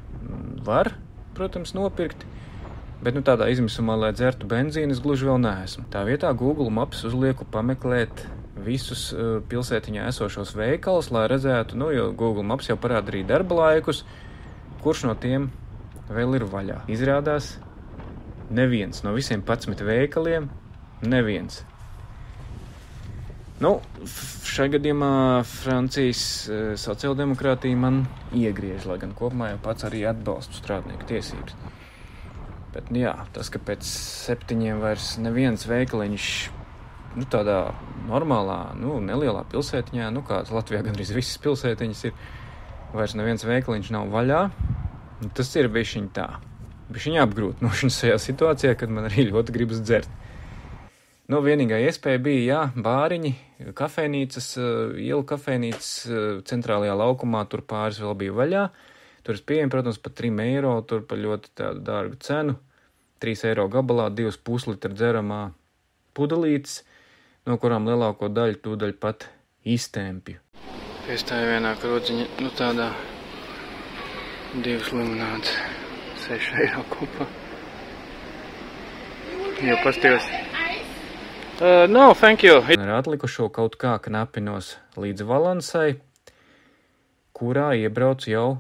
var, protams, nopirkt, bet tādā izmisumā, lai dzertu benzīnu, es gluži vēl neesmu. Tā vietā Google Maps uzlieku pameklēt visus pilsētiņā esošos veikalus, lai redzētu, jo Google Maps jau parāda arī darba laikus, kurš no tiem vēl ir vaļā. Izrādās, neviens no visiem 11 veikaliem, neviens. Nu, šajā gadījumā Francijas sociāldemokrātija man iegriež, lai gan kopumā jau pats arī atbalstu strādnieku tiesības. Bet, jā, tas, ka pēc 7 vairs neviens veikaliņš, tādā normālā, nelielā pilsētiņā, kāds Latvijā gandrīz visas pilsētiņas ir, vairs neviens veikaliņš nav vaļā, tas ir bišķiņ tā. Bišķiņ apgrūtinošana šajā situācijā, kad man arī ļoti gribas dzert. Vienīgā iespēja bija, bāriņi, kafejnīcas, ielu kafejnīcas centrālajā laukumā, tur pāris vēl bija vaļā. Tur es pieejam, protams, par 3 eiro, tur par ļoti tādu dārgu cenu. 3 eiro gabalā, 2,5 litra dzeramā pudelītes, no kurām lielāko daļu tūdaļ pat iztempju. Piestāja vienā krodziņa, tādā 2 limonādes, 6 eiro kopā. Jo pastījos. No, thank you. Ar atlikušo kaut kā knapinos līdz Valansai, kurā iebrauc jau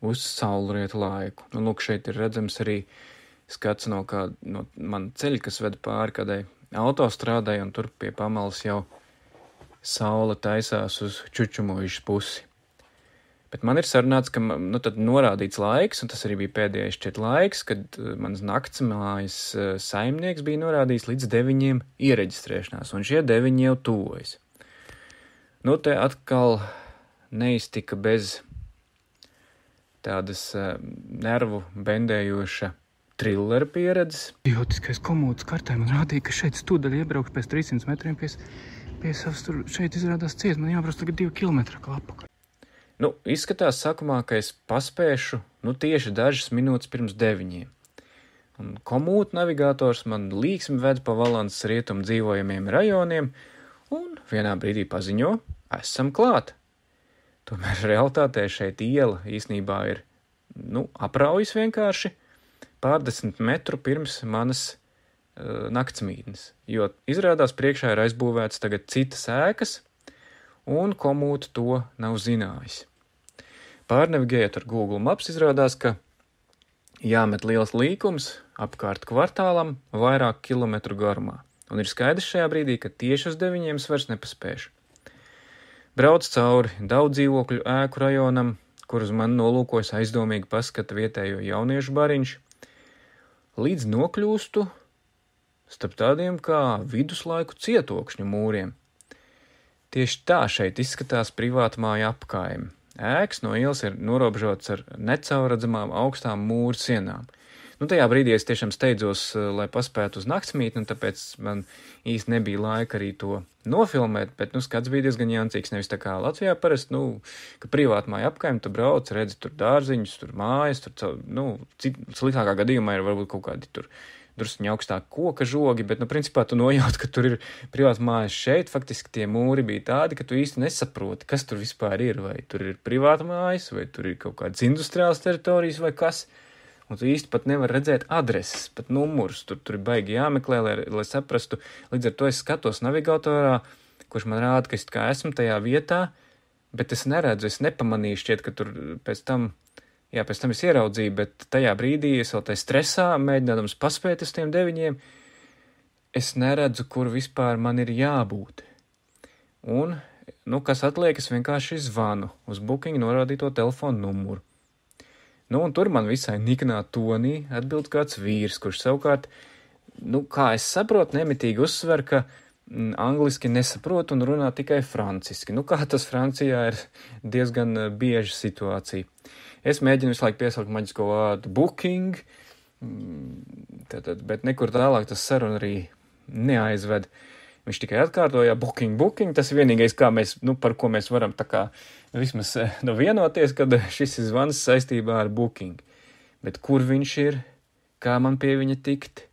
uz saulrietu laiku. Lūk, šeit ir redzams arī skats no man ceļa, kas ved pāri kādai autostrādai, un tur pie pamalas jau saule taisās uz Čučumojušas pusi. Bet man ir sarunāts, ka tad norādīts laiks, un tas arī bija pēdējais šķiet laiks, kad mans naktsmājas saimnieks bija norādījis līdz 9 iereģistrēšanās, un šie 9 jau tuvojas. Te atkal neiztika bez tādas nervu bendējoša trillera pieredzes. Idiotiskais komūtas kartē man rādīja, ka šeit stūdaļ iebraukšu pēc 300 metriem pie savas tur šeit izrādās ciet, man jābrauc tagad 2 kilometru atpakaļ. Izskatās sākumā, ka es paspēšu, tieši dažas minūtes pirms 9. Un komūta navigators man līksmi ved pa Valansas rietumu dzīvojamiem rajoniem, un vienā brīdī paziņo, esam klāt. Tomēr realitātē šeit iela īsnībā ir, apraujas vienkārši pārdesmit metru pirms manas naktsmītnes, jo izrādās priekšā ir aizbūvēts tagad citas ēkas, un komūta to nav zinājis. Pārnavigējot ar Google Maps izrādās, ka jāmet liels līkums apkārt kvartālam vairāk kilometru garumā, un ir skaidrs šajā brīdī, ka tieši uz 9 es vairs nepaspēšu. Brauc cauri daudz dzīvokļu ēku rajonam, kur uz mani nolūkojas aizdomīgi paskata vietējo jauniešu bariņš, līdz nokļūstu starp tādiem kā viduslaiku cietokšņu mūriem. Tieši tā šeit izskatās privātmāja apkaime. Ēkas no ielas ir norobežotas ar necaurredzamām augstām mūru sienām. Tajā brīdī es tiešām steidzos, lai paspētu uz naktsmītni, un tāpēc man īsti nebija laika arī to nofilmēt, bet, skats bija diezgan jāncīgs, nevis tā kā Latvijā parasti, ka privātmāja apkaime, tu brauc, redzi tur dārziņus, tur mājas, tur, sliktākā gadījumā ir varbūt kaut kādi tur drusciņi augstāk koka žogi, bet, principā tu nojaut, ka tur ir privātmājas šeit, faktiski tie mūri bija tādi, ka tu īsti nesaproti, kas tur vispār ir, vai tur ir privātmājas, vai tur ir kaut kādas industriālas teritorijas, vai kas, un tu īsti pat nevar redzēt adreses, pat numurus, tur ir baigi jāmeklē, lai saprastu, līdz ar to es skatos navigatorā, kurš man rāda, ka es kā esmu tajā vietā, bet es neredzu, es nepamanīju šķiet, ka tur pēc tam es ieraudzīju, bet tajā brīdī es vēl tai stresā, mēģinādams paspēt uz tiem 9, es neredzu, kur vispār man ir jābūt. Un, kas atliek, es vienkārši zvanu uz Booking norādīto telefonu numuru. Un tur man visai niknā tonī atbild kāds vīrs, kurš savukārt, kā es saprotu, nemitīgi uzsver, ka angliski nesaprot un runā tikai franciski. Kā tas Francijā ir diezgan bieža situācija. Es mēģinu visu laiku piesaukt maģisko vārdu booking, bet nekur tālāk tas saruna arī neaizved. Viņš tikai atkārtoja booking, tas ir vienīgais, par ko mēs varam tā kā vismaz vienoties, kad šis ir zvans saistībā ar booking. Bet kur viņš ir, kā man pie viņa tikt?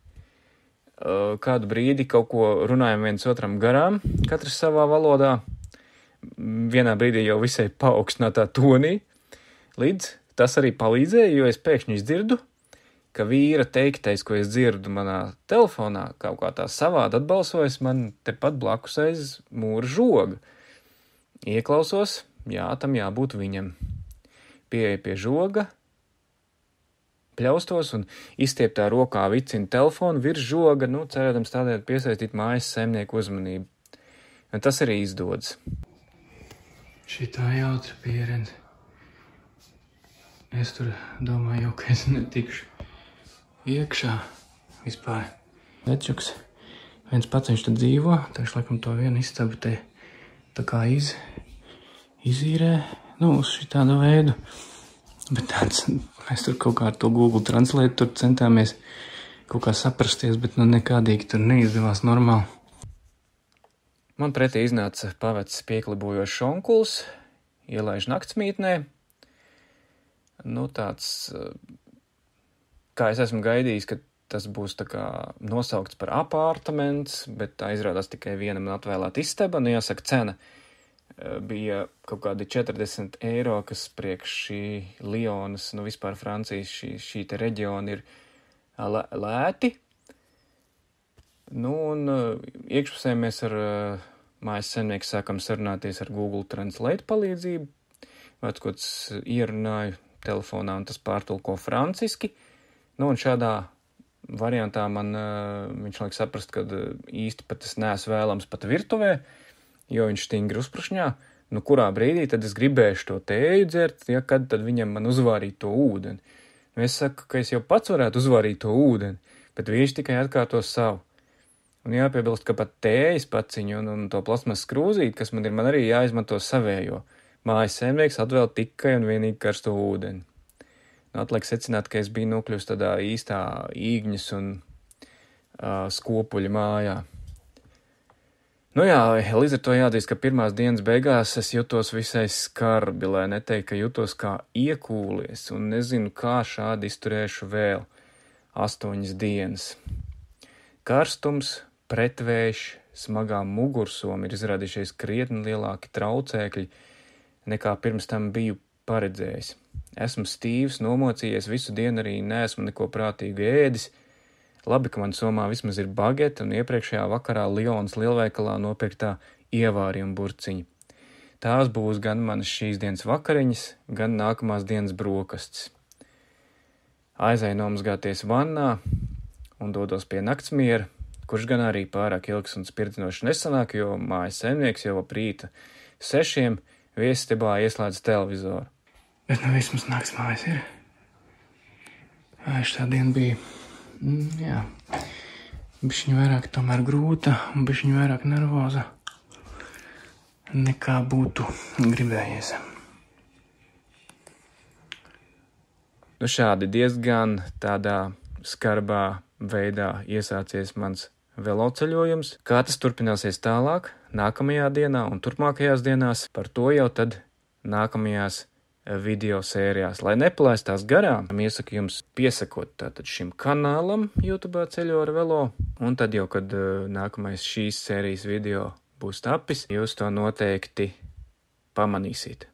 Kādu brīdi kaut ko runājam viens otram garām, katrs savā valodā, vienā brīdī jau visai paaugstinātā tonī, līdz tas arī palīdzēja, jo es pēkšņi dzirdu, ka vīra teiktais, ko es dzirdu manā telefonā, kaut kā tā savādi atbalsojas man tepat blakus aiz mūra žoga. Ieklausos, tam jābūt viņam. Pieeja pie žoga, pļaustos un izstieptā rokā vicina telefonu virs žoga, cerēdams tādēļ piesaistīt mājas saimnieku uzmanību. Un tas arī izdodas. Šitā jautra pieredze. Es tur domāju, ka es netikšu iekšā vispār. Večuks, viens pats viņš te dzīvo, taču laikam to vienu istabu te tā kā izīrē, uz šitādu veidu. Bet tāds, mēs tur kaut kā ar to Google Translate tur centāmies kaut kā saprasties, bet nekādīgi tur neizdevās normāli. Man pretī iznāca pavecs pieklibojošs onkuls, ielaiž naktsmītnē. Tāds, kā es esmu gaidījis, ka tas būs tā kā nosaukts par apartaments, bet tā izrādās tikai vienam atvēlēta istaba. Jāsaka, cena bija kaut kādi 40 eiro, kas priekš šī Lionas, vispār Francijas šī te reģiona ir lēti. Un iekšpusē mēs ar mājas saimnieku sākam sarunāties ar Google Translate palīdzību. Veckots ierunāju telefonā un tas pārtulko franciski. Un šādā variantā man viņš liek saprast, ka īsti pat es neesmu vēlams pat virtuvē, jo viņš stingri uzprušņā. Kurā brīdī tad es gribēšu to tēju dzert, kad tad viņam man uzvārīt to ūdeni. Es saku, ka es jau pats varētu uzvārīt to ūdeni, bet viņš tikai atkārto savu. Un jāpiebilst, ka pat tējas paciņu un to plasmas skrūzīt, kas man ir, man arī jāizmanto savējo. Mājas saimnieks atvēl tikai un vienīgi karsto ūdeni. Atliek secināt, ka es biju nokļuvis tādā īstā īgņas un skopuļa mājā. Līdz ar to jāatzīst, ka pirmās dienas beigās es jutos visai skarbi, lai neteikt, ka jutos kā iekūlies un nezinu, kā šādi izturēšu vēl 8 dienas. Karstums, pretvējš, smagā mugursoma ir izrādījušies krietni lielāki traucēkļi, nekā pirms tam biju paredzējis. Esmu stīvs, nomocījies visu dienu, arī neesmu neko prātīgu ēdis. Labi, ka man somā vismaz ir bagete un iepriekšējā vakarā Lionas lielveikalā nopirktā ievārījuma burciņa. Tās būs gan manas šīs dienas vakariņas, gan nākamās dienas brokastis. Aizēju nomazgāties vannā un dodos pie naktsmiera, kurš gan arī pārāk ilgs un spirdzinoši nesanāk, jo mājas saimnieks jau ap rīta 6 viesistabā ieslēdz televizoru. Bet vismaz nakts mājas ir. Šitā diena bija, bišķiņ vairāk tomēr grūta un bišķiņ vairāk nervoza, nekā būtu gribējies. Šādi diezgan tādā skarbā veidā iesācies mans veloceļojums. Kā tas turpināsies tālāk, nākamajā dienā un turpmākajās dienās, par to jau tad nākamajās video sērijās. Lai nepalaistās garām, iesaku jums piesakot tātad šim kanālam YouTube Ceļo ar velo, un tad jau, kad nākamais šīs sērijas video būs tapis, jūs to noteikti pamanīsiet.